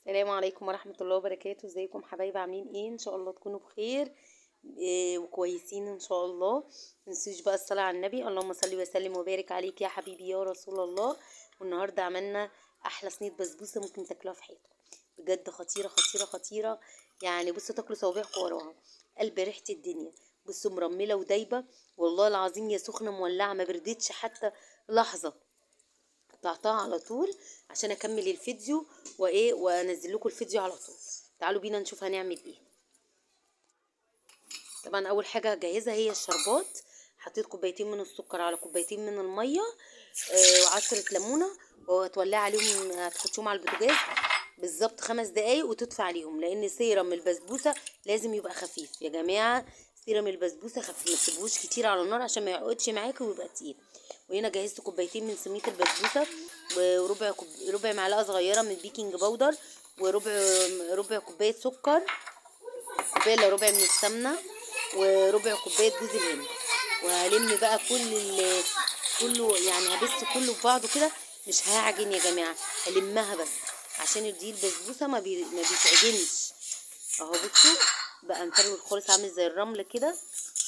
السلام عليكم ورحمة الله وبركاته. ازيكم حبايبي؟ عاملين ايه؟ ان شاء الله تكونوا بخير وكويسين ان شاء الله. متنسوش بقى الصلاة على النبي، اللهم صل وسلم وبارك عليك يا حبيبي يا رسول الله. والنهارده عملنا احلى صينية بسبوسة ممكن تاكلوها في حياتكم، بجد خطيرة خطيرة خطيرة. يعني بصوا تاكلوا صوابعكم وراها، قلب ريحة الدنيا. بصوا مرملة ودايبة، والله العظيم يا سخنة مولعة ما بردتش حتى لحظة. قطعتها على طول عشان اكمل الفيديو وانزل لكم الفيديو على طول. تعالوا بينا نشوف هنعمل ايه. طبعا اول حاجه هجهزها هي الشربات. حطيت كوبايتين من السكر على كوبايتين من الميه وعصره ليمونه، وهتولعي عليهم، هتحطيهم على البوتاجاز بالظبط 5 دقايق وتطفي عليهم، لان سيرم البسبوسه لازم يبقى خفيف يا جماعه. سيرم البسبوسه خفيف، ما تسيبوش كتير على النار عشان ما يعقدش معاكي ويبقى تقيل. وهنا جهزت كوبايتين من سمية البسبوسه، وربع ربع معلقه صغيره من البيكنج باودر، ربع كوبايه سكر، كوبايه الا ربع من السمنه، وربع كوبايه جوز الهند. وهلم بقى كله، يعني هبس كله في بعضه كده، مش هعجن يا جماعه، هلمها بس عشان دي البسبوسه ما بيتعجنش. اهو بصوا بقى مفرول خالص عامل زي الرمل كده.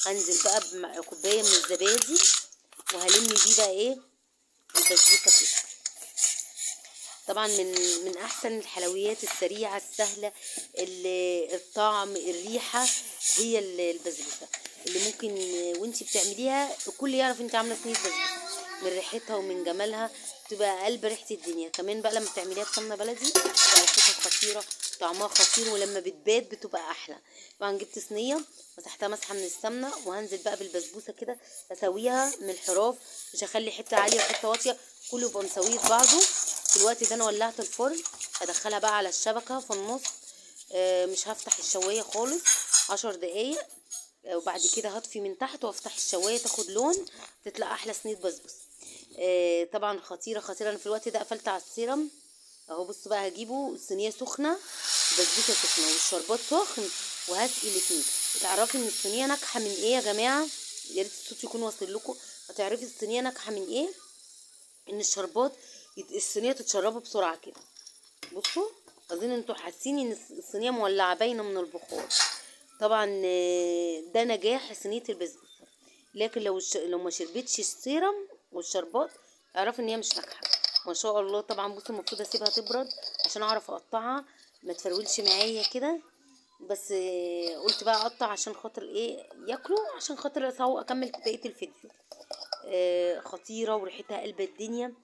هنزل بقى بكوبايه من الزبادي، وهلم بيه بقى ايه البسبوسه كده. طبعا من احسن الحلويات السريعه السهله، الطعم الريحه، هي البسبوسه اللي ممكن وانتي بتعمليها الكل يعرف انت عامله صينيه بسبوسه من ريحتها ومن جمالها. تبقى قلب ريحه الدنيا. كمان بقى لما تعمليها بسمنه بلدي تبقى ريحتها خطيره، طعمها خطير، ولما بتبات بتبقى احلى. طبعا جبت صينيه مسحتها مسحه من السمنه، وهنزل بقى بالبسبوسه كده اسويها من الحراف، مش هخلي حته عاليه وحته واطيه، كله يبقى مسويه في بعضه. في الوقت ده انا ولعت الفرن، هدخلها بقى على الشبكه في النص. مش هفتح الشوايه خالص 10 دقايق. وبعد كده هطفي من تحت وافتح الشوايه تاخد لون، تطلع احلى صينيه بسبوسه. طبعا خطيره خطيره. انا في الوقت ده قفلت على السيرم. اهو بصوا بقى، هجيبه الصينيه سخنه، البسبوسه سخنه والشربات سخن، وهسقي الاتنين. تعرفي ان الصينيه ناجحه من ايه يا جماعه؟ يا ريت الصوت يكون واصل لكم. هتعرفي الصينيه ناجحه من ايه؟ ان الشربات الصينيه تتشربه بسرعه كده. بصوا، اظن انتوا حاسين ان الصينيه مولعه باينه من البخار. طبعا ده نجاح صينيه البسبوسه. لكن لو ما شربتش السيرم والشربات اعرف ان هي مش ناجحه. ما شاء الله. طبعا بصوا المفروض اسيبها تبرد عشان اعرف اقطعها، ما تفرولش معايا كده. بس قلت بقى اقطع عشان خاطر ايه ياكلوا، عشان خاطر اكمل بقيه الفيديو. خطيره وريحتها قلب الدنيا.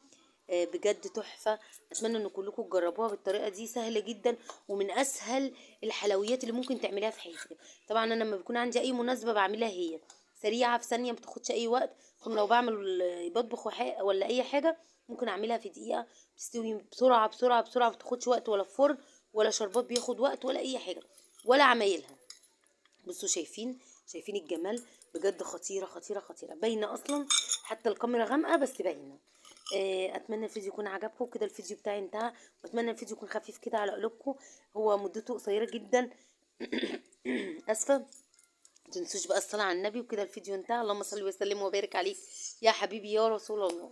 بجد تحفه. اتمنى ان كلكم تجربوها بالطريقه دي، سهله جدا ومن اسهل الحلويات اللي ممكن تعمليها في حياتك. طبعا انا لما بيكون عندي اي مناسبه بعملها هي، سريعه في ثانيه، ما بتاخدش اي وقت. لو بعمل بطبخ ولا اي حاجه ممكن اعملها في دقيقه، بتستوي بسرعه بسرعه بسرعه، ما بتاخدش وقت، ولا في فرن ولا شربات بياخد وقت ولا اي حاجه ولا عمايلها. بصوا شايفين الجمال؟ بجد خطيره خطيره خطيره، باينه اصلا، حتى الكاميرا غامقه بس باينه. اتمنى الفيديو يكون عجبكم كده. الفيديو بتاعي انتهى، واتمنى الفيديو يكون خفيف كده على قلوبكم. هو مدته قصيره جدا. اسفه. متنسوش بقى الصلاه على النبي. وكده الفيديو انتهى. اللهم صل وسلم وبارك عليك يا حبيبي يا رسول الله.